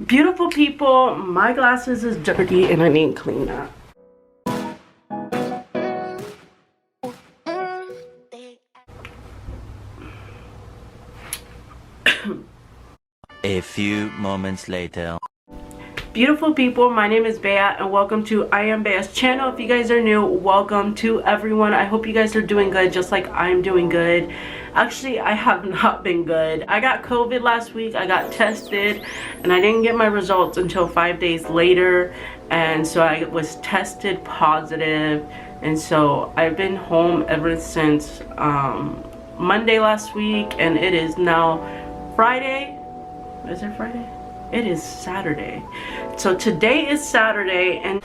Beautiful people, my glasses is dirty and I need to clean that. A few moments later. Beautiful people, my name is Bea and welcome to I Am Bea's channel. If you guys are new, welcome to everyone. I hope you guys are doing good just like I'm doing good. Actually, I have not been good. I got COVID last week. I got tested and I didn't get my results until 5 days later, and so I was tested positive, and so I've been home ever since Monday last week, and it is now Friday. Is it Friday? It is Saturday. So today is Saturday and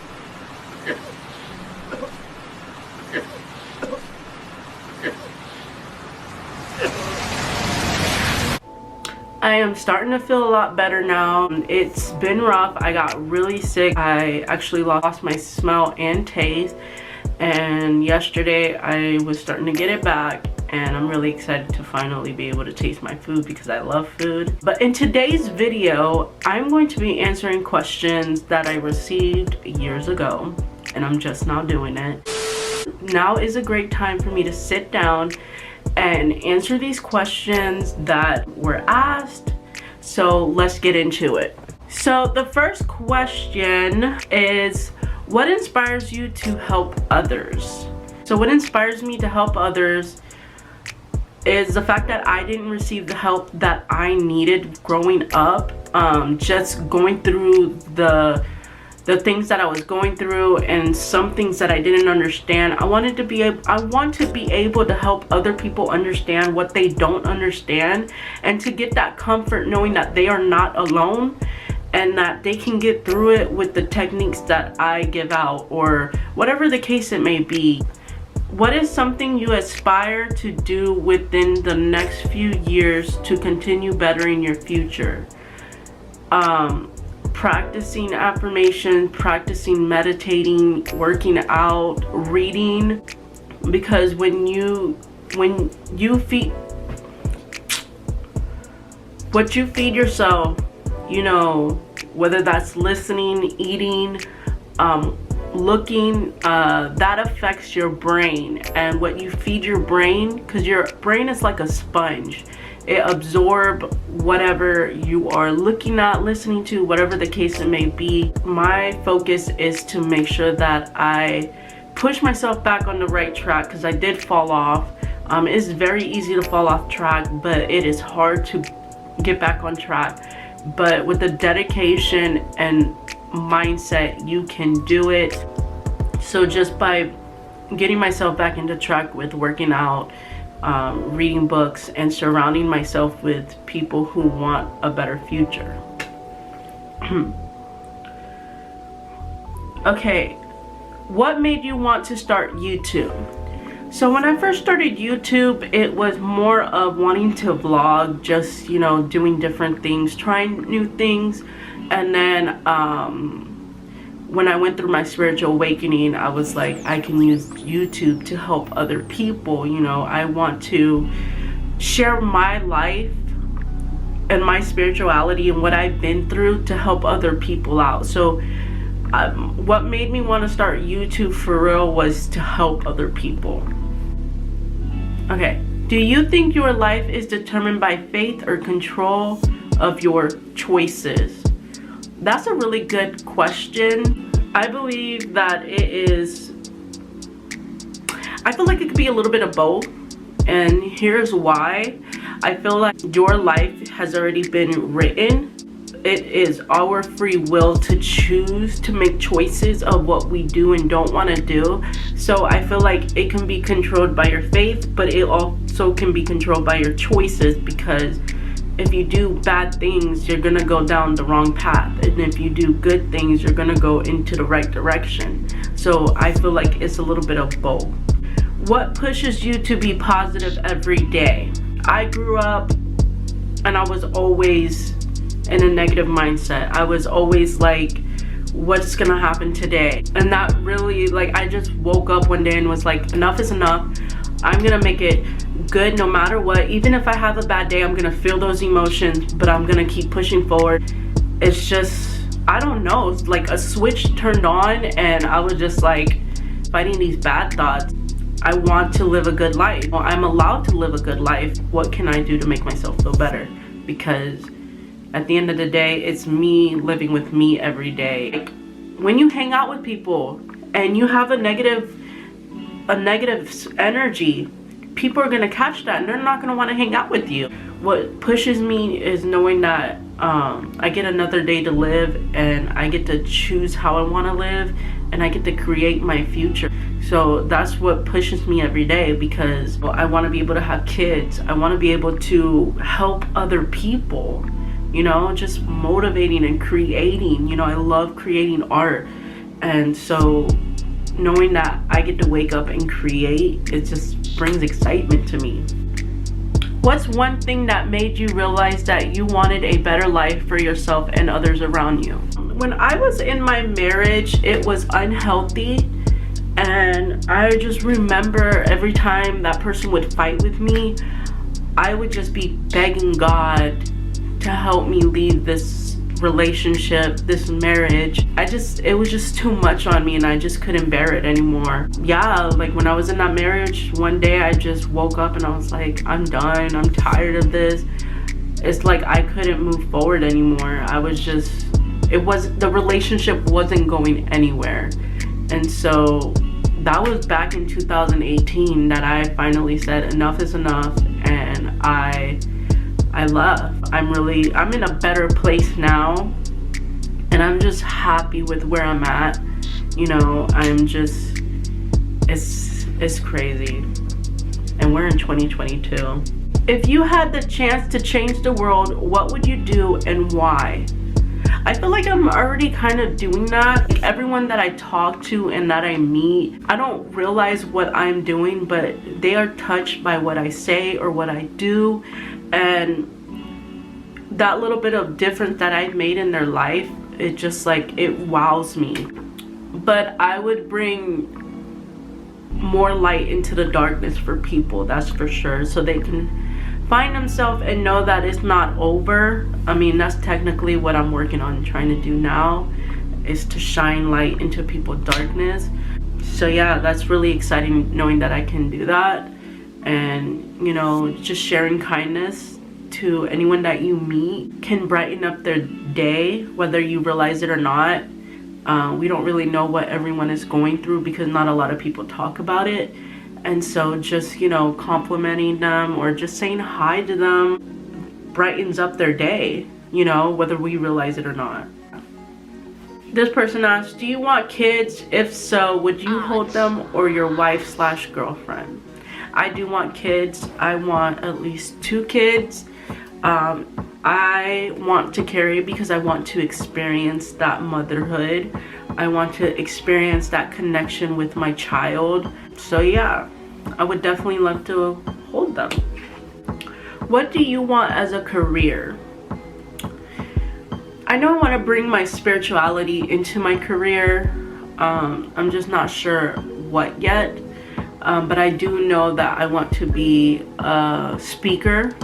I am starting to feel a lot better now. It's been rough. I got really sick. I actually lost my smell and taste, and yesterday I was starting to get it back, and I'm really excited to finally be able to taste my food because I love food. But in today's video, I'm going to be answering questions that I received years ago, and I'm just now doing it. Now is a great time for me to sit down and answer these questions that were asked. So let's get into it. So the first question is, what inspires you to help others? So what inspires me to help others is the fact that I didn't receive the help that I needed growing up. Just going through the things that I was going through, and some things that I didn't understand. I want to be able to help other people understand what they don't understand, and to get that comfort knowing that they are not alone and that they can get through it with the techniques that I give out, or whatever the case it may be. What is something you aspire to do within the next few years to continue bettering your future? Practicing affirmation, practicing meditating, working out, reading, because when you feed what you feed yourself, you know, whether that's listening, eating, looking, that affects your brain. And what you feed your brain, because your brain is like a sponge, it absorbs whatever you are looking at, listening to, whatever the case it may be. My focus is to make sure that I push myself back on the right track, because I did fall off. It's very easy to fall off track, but it is hard to get back on track. But with the dedication and mindset, you can do it. So just by getting myself back into track with working out, reading books, and surrounding myself with people who want a better future. Okay, what made you want to start YouTube? So when I first started YouTube, it was more of wanting to vlog, just, you know, doing different things, trying new things. And then when I went through my spiritual awakening, I was like, I can use YouTube to help other people. You know, I want to share my life and my spirituality and what I've been through to help other people out. So what made me want to start YouTube for real was to help other people. Okay, do you think your life is determined by faith or control of your choices? That's a really good question. I believe that it is, I feel like it could be a little bit of both, and here's why. I feel like your life has already been written. It is our free will to choose to make choices of what we do and don't want to do. So I feel like it can be controlled by your faith, but it also can be controlled by your choices, because if you do bad things, you're gonna go down the wrong path, and if you do good things, you're gonna go into the right direction. So I feel like it's a little bit of both. What pushes you to be positive every day? I grew up and I was always in a negative mindset. I was always like, what's gonna happen today? And that really, like, I just woke up one day and was like, enough is enough. I'm gonna make it good no matter what. Even if I have a bad day, I'm gonna feel those emotions, but I'm gonna keep pushing forward. it's just, I don't know, it's like a switch turned on and I was just like fighting these bad thoughts. I want to live a good life. Well, I'm allowed to live a good life. What can I do to make myself feel better? Because at the end of the day, it's me living with me every day. Like, when you hang out with people and you have a negative energy, people are gonna catch that and they're not gonna want to hang out with you. What pushes me is knowing that I get another day to live and I get to choose how I want to live and I get to create my future. So that's what pushes me every day, because I want to be able to have kids. I want to be able to help other people, you know, just motivating and creating. You know, I love creating art, and so knowing that I get to wake up and create, it just brings excitement to me. What's one thing that made you realize that you wanted a better life for yourself and others around you? When I was in my marriage, it was unhealthy, and I just remember every time that person would fight with me, I would just be begging God to help me leave this relationship, this marriage. It was just too much on me and I just couldn't bear it anymore. Yeah, like when I was in that marriage, one day I just woke up and I was like, I'm done, I'm tired of this. It's like I couldn't move forward anymore. The relationship wasn't going anywhere. And so that was back in 2018 that I finally said enough is enough, and I left. I'm in a better place now, and I'm just happy with where I'm at. You know, it's crazy. And we're in 2022. If you had the chance to change the world, what would you do and why? I feel like I'm already kind of doing that. Like, everyone that I talk to and that I meet, I don't realize what I'm doing, but they are touched by what I say or what I do. And that little bit of difference that I've made in their life, it just like, it wows me. But I would bring more light into the darkness for people, that's for sure, so they can find themselves and know that it's not over. I mean, that's technically what I'm working on trying to do now, is to shine light into people's darkness. So yeah, that's really exciting knowing that I can do that. And you know, just sharing kindness to anyone that you meet can brighten up their day, whether you realize it or not. We don't really know what everyone is going through because not a lot of people talk about it. And so just, you know, complimenting them or just saying hi to them brightens up their day, you know, whether we realize it or not. This person asked, do you want kids? If so, would you hold them or your wife/girlfriend? I do want kids. I want at least 2 kids. I want to carry because I want to experience that motherhood. I want to experience that connection with my child. So yeah, I would definitely love to hold them. What do you want as a career? I know I want to bring my spirituality into my career. I'm just not sure what yet. But I do know that I want to be a speaker.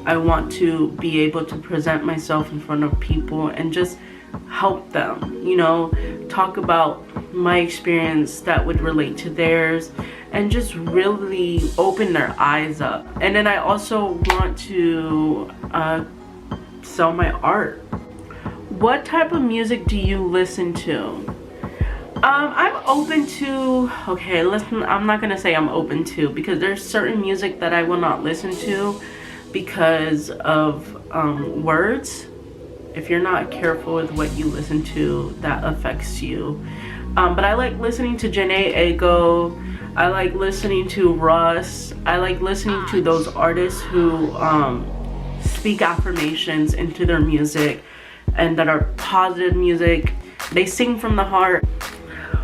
I want to be able to present myself in front of people and just help them, you know, talk about my experience that would relate to theirs and just really open their eyes up. And then I also want to sell my art. What type of music do you listen to? I'm open to, okay, listen, I'm not gonna say I'm open to, because there's certain music that I will not listen to because of words. If you're not careful with what you listen to, that affects you. But I like listening to Janae Aiko. I like listening to Russ. I like listening to those artists who speak affirmations into their music and that are positive music. They sing from the heart.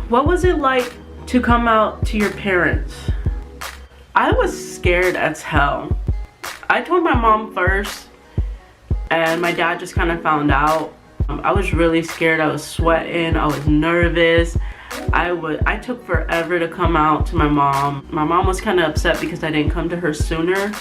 What was it like to come out to your parents? I was scared as hell. I told my mom first, and my dad just kind of found out. I was really scared. I was sweating. I was nervous. I took forever to come out to my mom. My mom was kind of upset because I didn't come to her sooner.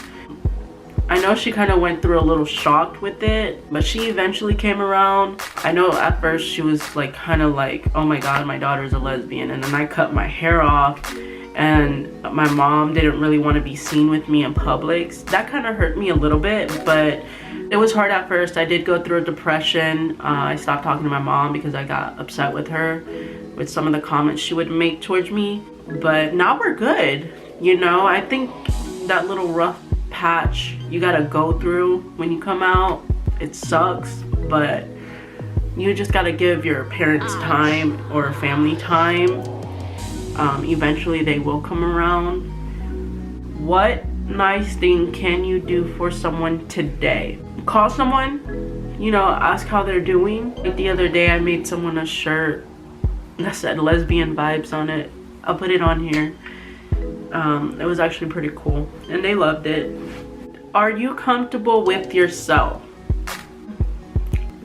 I know she kind of went through a little shock with it, but she eventually came around. I know at first she was like kind of like, oh my god, my daughter's a lesbian. And then I cut my hair off and my mom didn't really want to be seen with me in public. That kind of hurt me a little bit, but it was hard at first. I did go through a depression. I stopped talking to my mom because I got upset with her with some of the comments she would make towards me. But now we're good. You know, I think that little rough patch you gotta go through when you come out, it sucks, but you just gotta give your parents time or family time. Eventually they will come around. What nice thing can you do for someone today? Call someone, you know, ask how they're doing. Like the other day I made someone a shirt that said lesbian vibes on it. I'll put it on here. It was actually pretty cool and they loved it. Are you comfortable with yourself?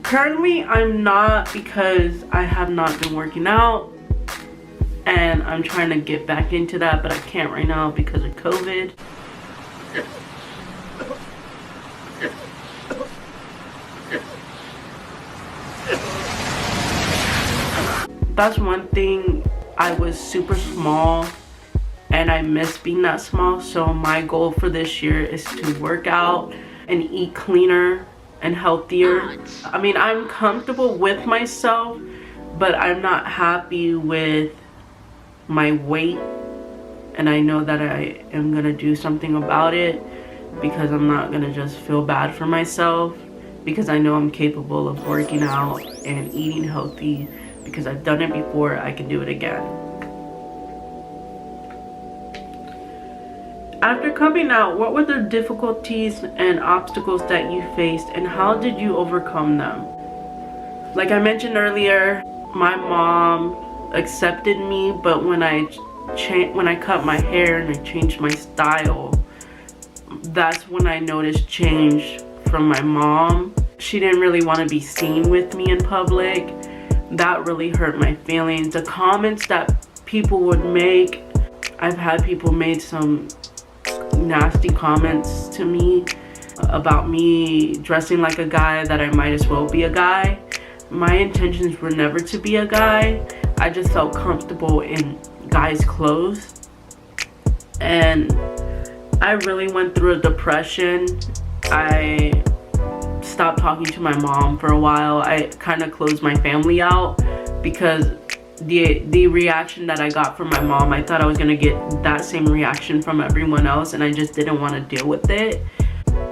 Currently I'm not, because I have not been working out and I'm trying to get back into that, but I can't right now because of COVID. That's one thing. I was super small and I miss being that small, so my goal for this year is to work out and eat cleaner and healthier. I mean, I'm comfortable with myself, but I'm not happy with my weight, and I know that I am gonna do something about it, because I'm not gonna just feel bad for myself, because I know I'm capable of working out and eating healthy, because I've done it before. I can do it again. After coming out, what were the difficulties and obstacles that you faced, and how did you overcome them? Like I mentioned earlier, my mom accepted me, but when I cut my hair and I changed my style, that's when I noticed change from my mom. She didn't really want to be seen with me in public. That really hurt my feelings. The comments that people would make, I've had people make some nasty comments to me about me dressing like a guy, that I might as well be a guy. My intentions were never to be a guy. I just felt comfortable in guys' clothes, and I really went through a depression. I stopped talking to my mom for a while. I kind of closed my family out because the reaction that I got from my mom, I thought I was gonna get that same reaction from everyone else, and I just didn't want to deal with it.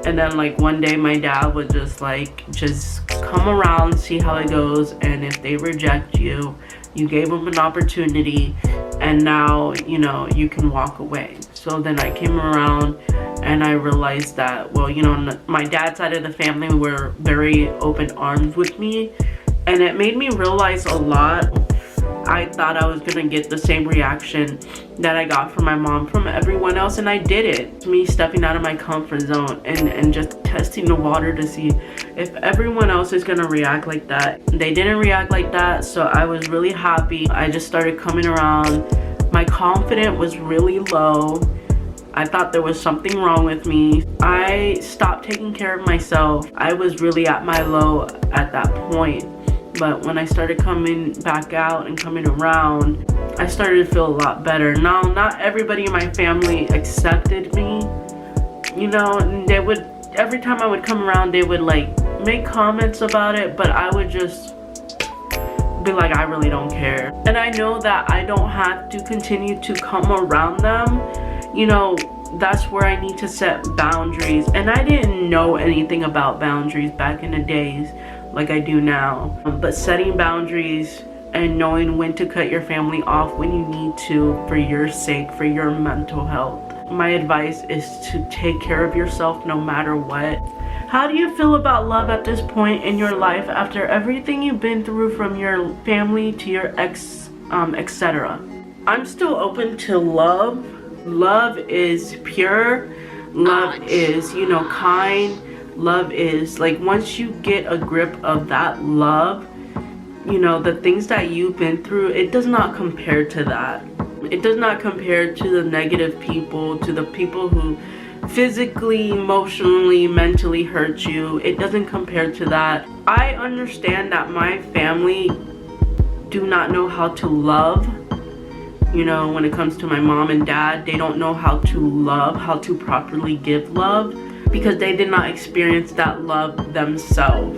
And then like one day my dad was just like, just come around, see how it goes, and if they reject you, you gave them an opportunity, and now, you know, you can walk away. So then I came around and I realized that, well, you know, my dad's side of the family were very open arms with me, and it made me realize a lot. I thought I was gonna get the same reaction that I got from my mom from everyone else, and I did it. Me stepping out of my comfort zone and just testing the water to see if everyone else is gonna react like that. They didn't react like that, so I was really happy. I just started coming around. My confidence was really low. I thought there was something wrong with me. I stopped taking care of myself. I was really at my low at that point. But when I started coming back out and coming around, I started to feel a lot better. Now, not everybody in my family accepted me, you know, and they would, every time I would come around, they would like make comments about it, but I would just be like, I really don't care. And I know that I don't have to continue to come around them. You know, that's where I need to set boundaries. And I didn't know anything about boundaries back in the days like I do now. But setting boundaries and knowing when to cut your family off when you need to, for your sake, for your mental health. My advice is to take care of yourself no matter what. How do you feel about love at this point in your life after everything you've been through, from your family to your ex, etc.? I'm still open to love. Love is pure. Love is, you know, kind. Love is like, once you get a grip of that love, you know, the things that you've been through, it does not compare to that. It does not compare to the negative people, to the people who physically, emotionally, mentally hurt you. It doesn't compare to that. I understand that my family do not know how to love. You know, when it comes to my mom and dad, they don't know how to love, how to properly give love, because they did not experience that love themselves.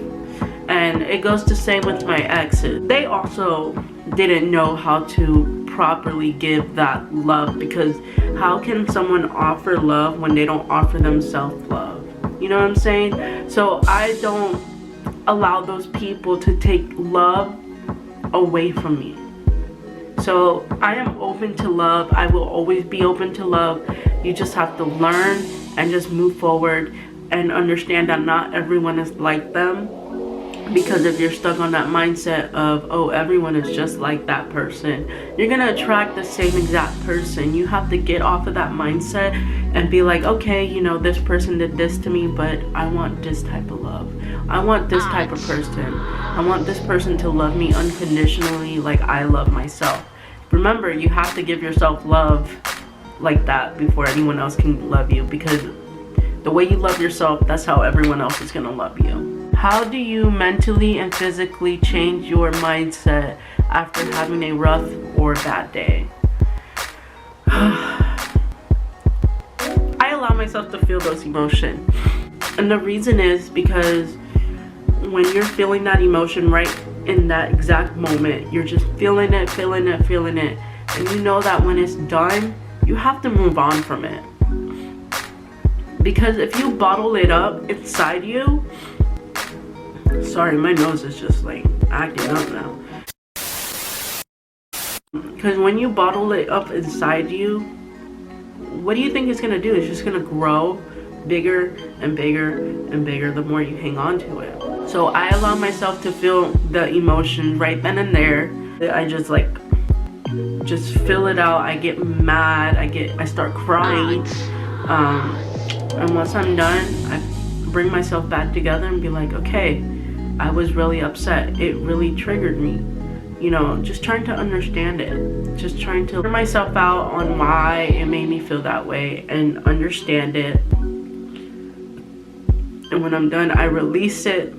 And it goes the same with my exes. They also didn't know how to properly give that love, because how can someone offer love when they don't offer themselves love? You know what I'm saying? So I don't allow those people to take love away from me. So I am open to love. I will always be open to love. You just have to learn and just move forward and understand that not everyone is like them. Because if you're stuck on that mindset of, oh, everyone is just like that person, you're gonna attract the same exact person. You have to get off of that mindset and be like, okay, you know, this person did this to me, but I want this type of love. I want this type of person. I want this person to love me unconditionally like I love myself. Remember, you have to give yourself love like that before anyone else can love you, because the way you love yourself, that's how everyone else is gonna love you. How do you mentally and physically change your mindset after having a rough or bad day? I allow myself to feel those emotions. And the reason is because when you're feeling that emotion right in that exact moment, you're just feeling it. And you know that when it's done, you have to move on from it. Because if you bottle it up inside you, sorry, my nose is just like acting up now. Because when you bottle it up inside you, what do you think it's going to do? It's just going to grow bigger and bigger and bigger the more you hang on to it. So I allow myself to feel the emotion right then and there. I just fill it out. I get mad. I start crying. And once I'm done, I bring myself back together and be like, okay, I was really upset. It really triggered me. You know, just trying to understand it. Just trying to figure myself out on why it made me feel that way and understand it. And when I'm done, I release it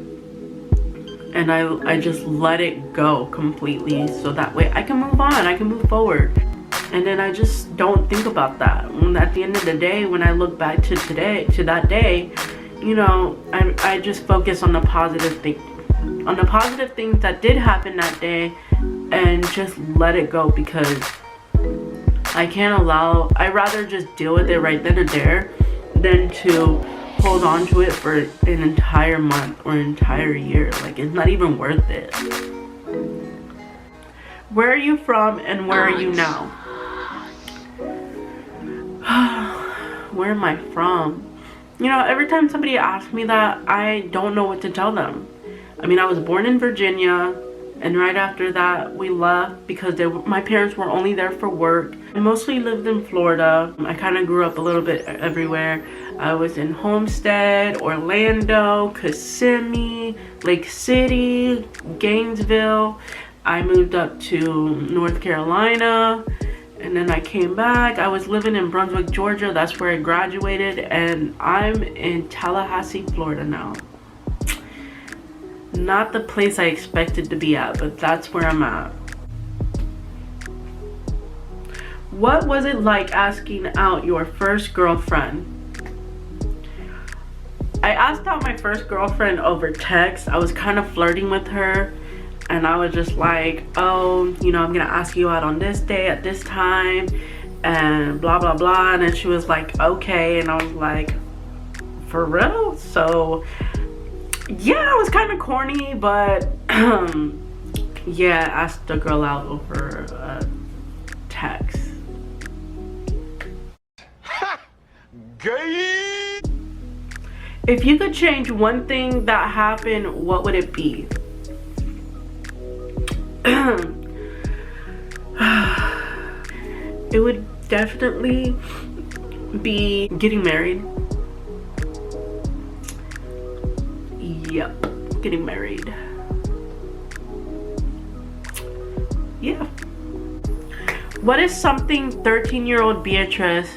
and I just let it go completely, so that way I can move on, I can move forward. And then I just don't think about that. When at the end of the day, when I look back to that day, you know, I just focus on the positive things that did happen that day, and just let it go, because I'd rather just deal with it right then and there than to hold on to it for an entire month or an entire year. Like, it's not even worth it. Where are you from and where are you now? Where am I from? You know, every time somebody asks me that, I don't know what to tell them. I mean, I was born in Virginia, and right after that we left because my parents were only there for work. I mostly lived in Florida. I kind of grew up a little bit everywhere. I was in Homestead, Orlando, Kissimmee, Lake City, Gainesville. I moved up to North Carolina, and then I came back. I was living in Brunswick, Georgia. That's where I graduated, and I'm in Tallahassee, Florida now. Not the place I expected to be at, but that's where I'm at. What was it like asking out your first girlfriend? I asked out my first girlfriend over text. I was kind of flirting with her, and I was just like, oh, you know, I'm gonna ask you out on this day at this time, and blah blah blah. And then she was like, okay. And I was like, for real? So yeah, it was kind of corny, but yeah, I asked the girl out over text. Gay. If you could change one thing that happened, what would it be? It would definitely be getting married. Yep, getting married. Yeah. What is something 13-year-old Beatrice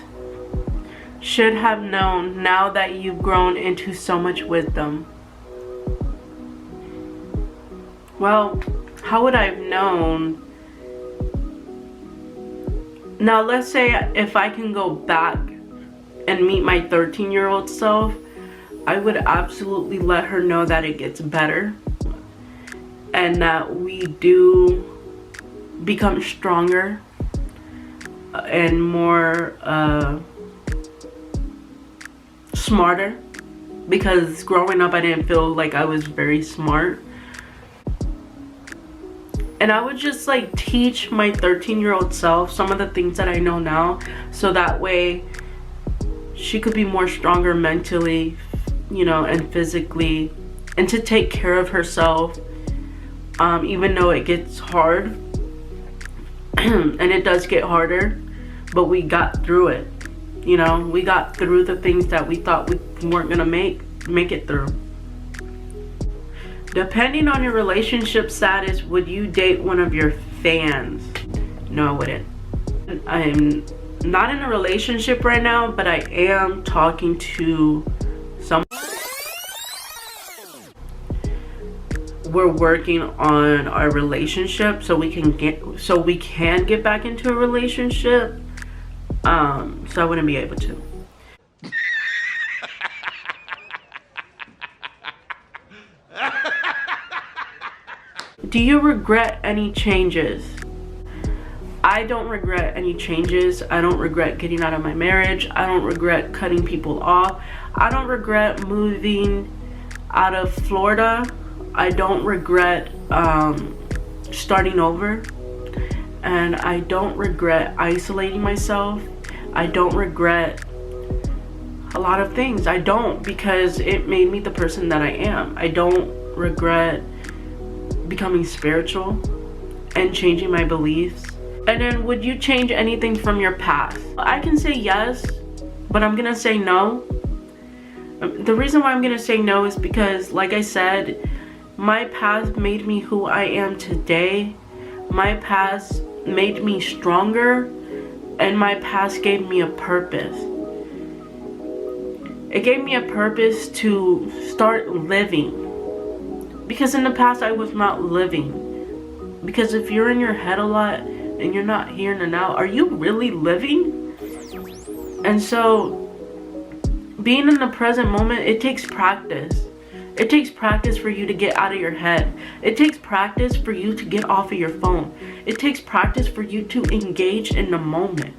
should have known now that you've grown into so much wisdom? Well, how would I have known? Now, let's say if I can go back and meet my 13-year-old self, I would absolutely let her know that it gets better and that we do become stronger and more smarter, because growing up I didn't feel like I was very smart. And I would just like teach my 13-year-old self some of the things that I know now, so that way she could be more stronger mentally, you know, and physically, and to take care of herself, even though it gets hard. And it does get harder, but we got through it. You know, we got through the things that we thought we weren't gonna make it through. Depending on your relationship status, would you date one of your fans? No, I wouldn't. I'm not in a relationship right now, but I am talking to someone. We're working on our relationship so we can get back into a relationship. So I wouldn't be able to. Do you regret any changes? I don't regret any changes. I don't regret getting out of my marriage. I don't regret cutting people off. I don't regret moving out of Florida. I don't regret starting over. And I don't regret isolating myself. I don't regret a lot of things. I don't, because it made me the person that I am. I don't regret becoming spiritual and changing my beliefs. And then, would you change anything from your past? I can say yes, but I'm gonna say no. The reason why I'm gonna say no is because, like I said, my past made me who I am today. My past made me stronger, and my past gave me a purpose. It gave me a purpose to start living. Because in the past I was not living. Because if you're in your head a lot and you're not here in the now, are you really living? And so being in the present moment, it takes practice. It takes practice for you to get out of your head. It takes practice for you to get off of your phone. It takes practice for you to engage in the moment.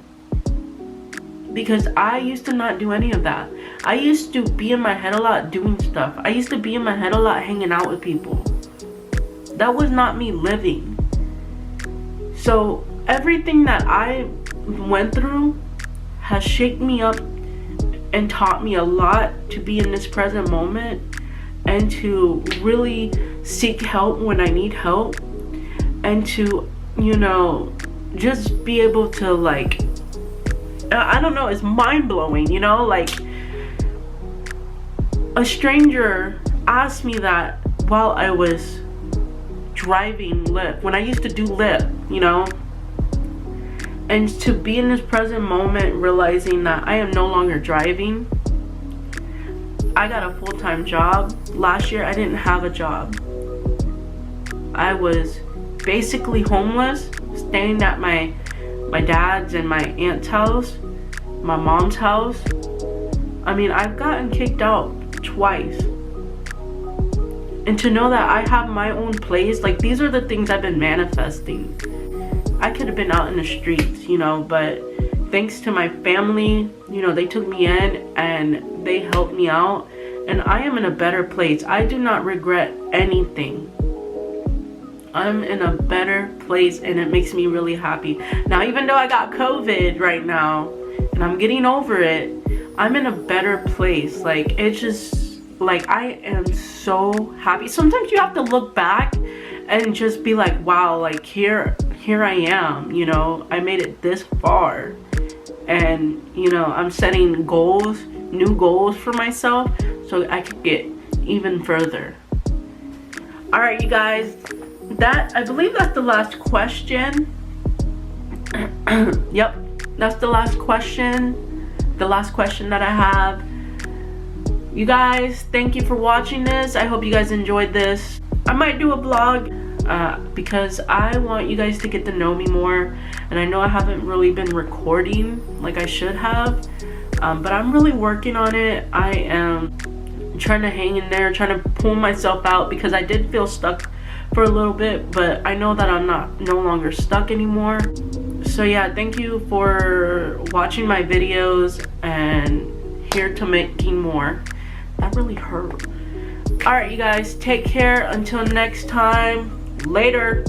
Because I used to not do any of that. I used to be in my head a lot doing stuff. I used to be in my head a lot hanging out with people. That was not me living. So everything that I went through has shaped me up and taught me a lot to be in this present moment and to really seek help when I need help, and to, you know, just be able to, like, I don't know, it's mind-blowing, you know? Like, a stranger asked me that while I was driving Lyft, when I used to do Lyft, you know? And to be in this present moment, realizing that I am no longer driving. I got a full-time job. Last year, I didn't have a job. I was basically homeless, staying at my dad's and my aunt's house, my mom's house. I mean, I've gotten kicked out twice. And to know that I have my own place, like, these are the things I've been manifesting. I could have been out in the streets, you know, but thanks to my family, you know, they took me in and they helped me out, and I am in a better place. I do not regret anything. I'm in a better place, and it makes me really happy. Now, even though I got COVID right now and I'm getting over it, I'm in a better place. Like, it's just, like, I am so happy. Sometimes you have to look back and just be like, wow, like, here I am, you know, I made it this far. And, you know, I'm setting goals, new goals for myself, so I could get even further. All right, you guys, I believe that's the last question. Yep, that's the last question. the last question that I have. You guys, thank you for watching this. I hope you guys enjoyed this. I might do a vlog because I want you guys to get to know me more, and I know I haven't really been recording like I should have, but I'm really working on it. I am trying to hang in there, trying to pull myself out, because I did feel stuck for a little bit, but I know that I'm no longer stuck anymore. So yeah, thank you for watching my videos, and here to making more. That really hurt. Alright, you guys, take care until next time. Later.